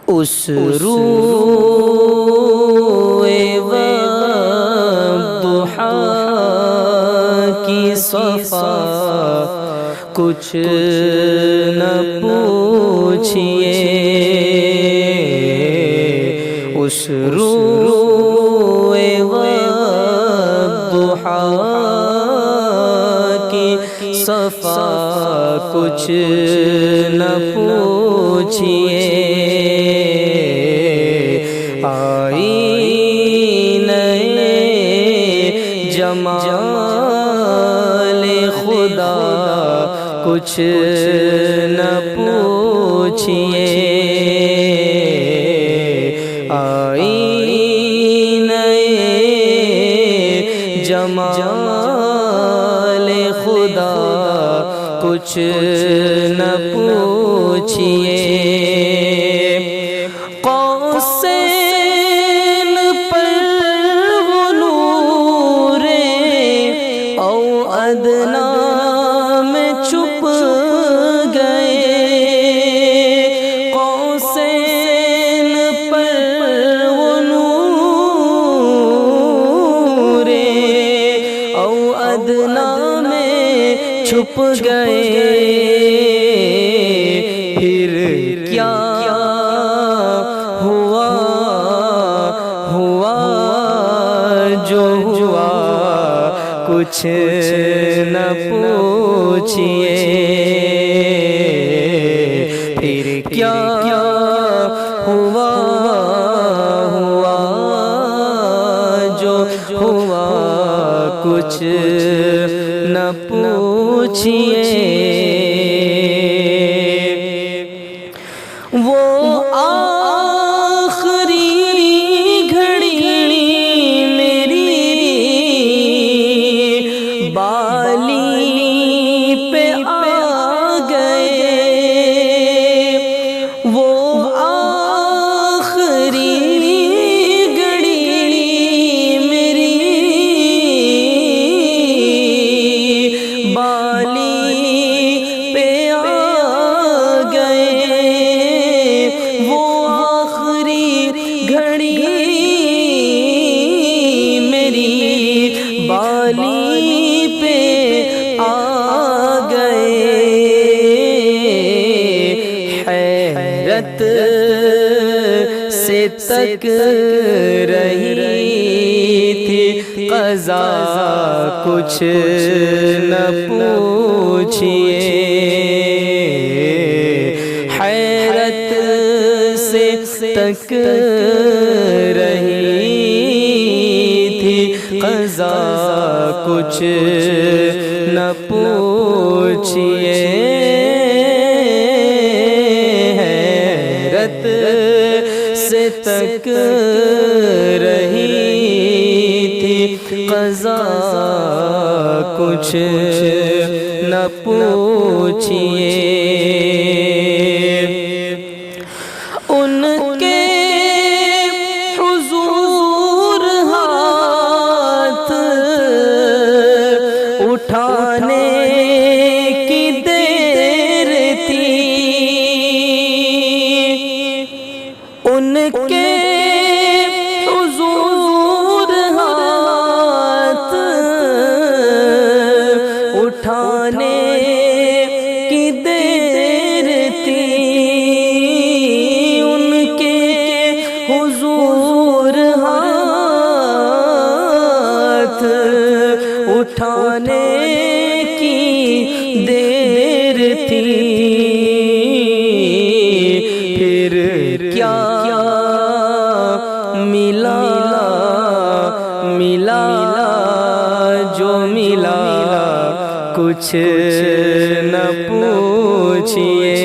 اس روئے والضحا کی صفا کچھ نہ پوچھئے، اس روئے والضحا کی صفا کچھ نہ پوچھئے، جمال خدا کچھ نہ پوچھئے، آئینہ جمال خدا کچھ نہ پوچھئے، میں چھپ گئے، قوسین پر وہ نور او ادنا میں چھپ گئے، پھر کیا ہوا ہوا جو ہوا کچھ نہ پوچھئے، پھر کیا ہوا ہوا جو ہوا کچھ نہ پوچھئے، وہ بالی پہ آ گئے، حیرت سے تک رہی تھی قضا کچھ نہ پوچھئے، حیرت سے تک رہی تھی قضا کچھ نہ پوچھئے، حیرت سے تک رہی تھی قضا کچھ نہ پوچھئے، ان کے اٹھانے کی دیر تھی، ان کے حضور ہاتھ اٹھانے کی دیر تھی، ان کے حضور ہاتھ اٹھانے کی دیر تھی، پھر کیا ملا ملا جو ملا کچھ نہ پوچھئے،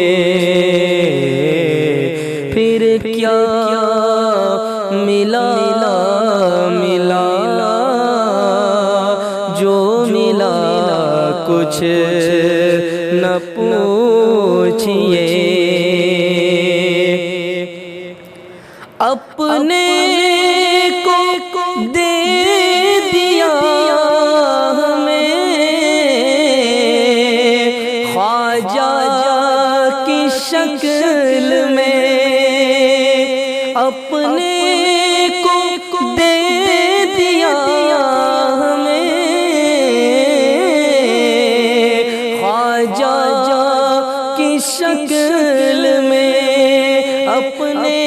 پھر کیا ملا ملا جو ملا کچھ نہ پوچھئے، اپنے کو دے دیا ہمیں خواجہ کی شکل میں، اپنے کو دے دیا ہمیں، خواجہ کی شکل میں اپنے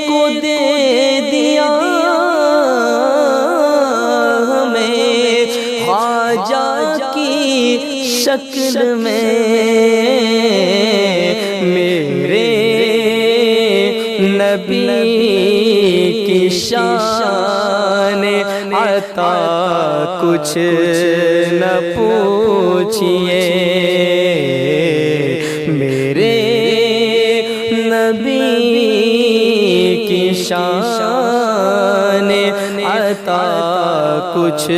کو دے دیا ہمیں، خواجہ کی شکل میں میرے نبی کی شان عطا کچھ نہ پوچھئے، میرے نبی کی شان عطا کچھ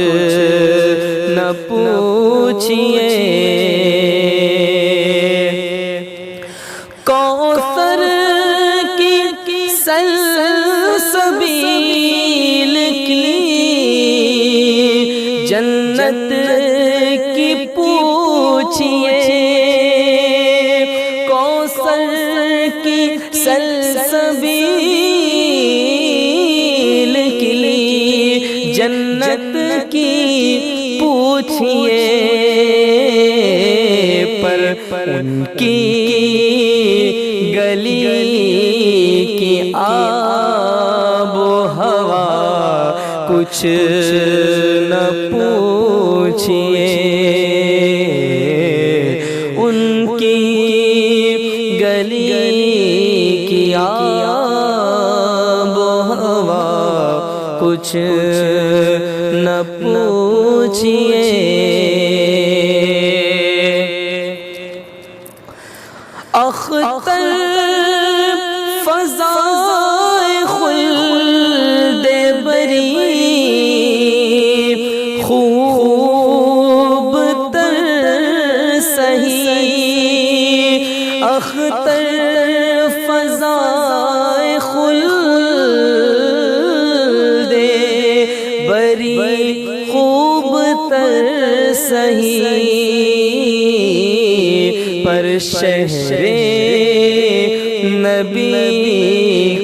نہ پوچھئے، کوثر کی سلسبیل کی جنت کی پوچھئے، کوثر کی سلسبیل کی جنت کی پوچھئے، پر ان کی گلی کی آب و ہوا کچھ نہ پوچھئے، ان کی گلی کی آب و ہوا کچھ نہ پوچھئے، اختر فضائے خلد بری خوب تر سہی، اختر فضائے خلد بری خوب تر سہی، پر شہر نبی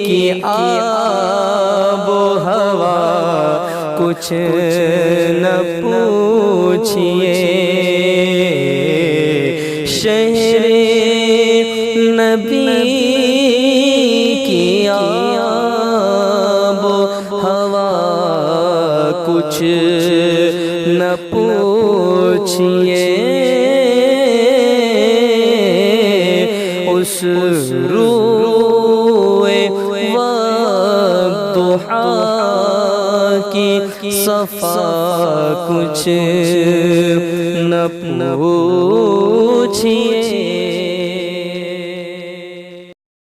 کی آب و ہوا کچھ نہ پوچھئے، شہر نبی کی آب و ہوا کچھ نہ پوچھئے، اس روئے والضحا کی صفا کچھ نہ پوچھئے،